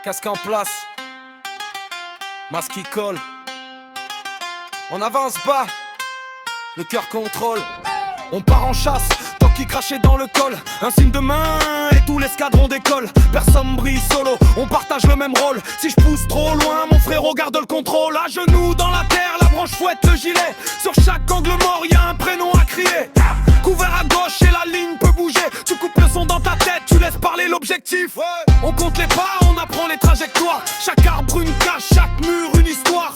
Casque en place, masque qui colle. On avance bas, le cœur contrôle. On part en chasse, tant qui crachait dans le col. Un signe de main et tout l'escadron décolle. Personne brille solo, on partage le même rôle. Si je pousse trop loin, mon frérot garde le contrôle. À genoux dans la terre, la branche fouette le gilet. Sur chaque angle mort, y a un prénom à crier. Couvert à gauche et la ligne peut bouger. Tu coupes le son dans ta tête, tu laisses parler l'objectif. On compte les pas, on apprend les trajectoires. Chaque arbre une cage, chaque mur une histoire.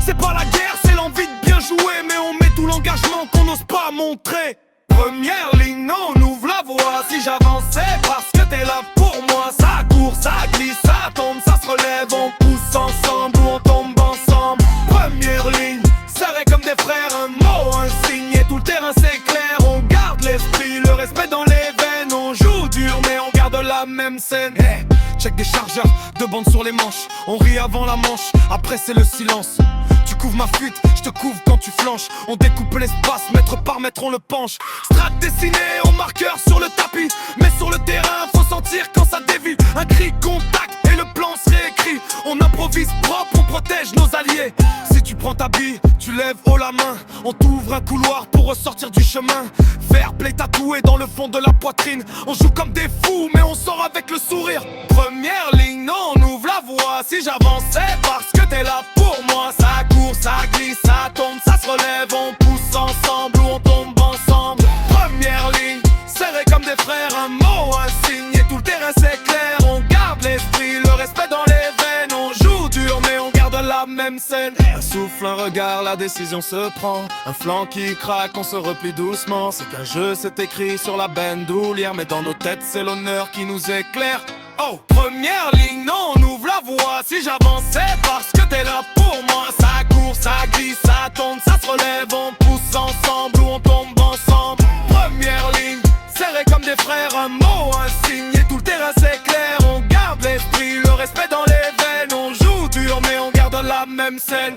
C'est pas la guerre, c'est l'envie de bien jouer. Mais on met tout l'engagement qu'on n'ose pas montrer. Première ligne, on ouvre la voie. Si j'avance, c'est parce que t'es là pour moi. Ça court, ça glisse, ça tombe, ça se relève. On pousse ensemble ou on tombe ensemble. Première ligne, serré comme des frères. Un mot, un signe et tout le terrain c'est clair. On garde l'esprit, le respect dans les veines. On joue dur mais on garde la même scène. Hey, check des chargeurs, deux bandes sur les manches. On rit avant la manche, après c'est le silence. Tu couvres ma fuite, je te couvre quand tu flanches. On découpe l'espace, mètre par mètre on le penche. Strat dessiné en marqueur sur le tapis. Mais sur le terrain, faut sentir quand ça dévie. Un cri, contact et le plan se réécrit. On improvise propre, on protège nos alliés. Si tu prends ta bille, tu lèves haut la main. On t'ouvre un couloir pour ressortir du chemin. Fair play tatoué dans le fond de la poitrine. On joue comme des fous, mais on sort avec le sourire. Première ligne, non, on ouvre la voie. Si j'avance, c'est parce que t'es là pour moi. Ça court, ça glisse, ça tombe, ça se relève. On pousse ensemble ou on tombe ensemble. Première ligne, serré comme des frères. Un mot, un signe et tout le terrain c'est clair. On garde l'esprit, le respect dans les veines. On joue dur mais on garde la même scène. Un souffle, un regard, la décision se prend. Un flanc qui craque, on se replie doucement. C'est qu'un jeu c'est écrit sur la bandoulière. Mais dans nos têtes c'est l'honneur qui nous éclaire. Oh, première ligne, non, on ouvre la voie. Si j'avance, c'est parce que t'es là pour moi. Ça court, ça glisse, ça tombe, ça se relève. On pousse ensemble ou on tombe ensemble. Première ligne, serré comme des frères. Un mot, un signe et tout le terrain c'est clair. On garde l'esprit, le respect dans les veines. On joue dur mais on garde la même scène.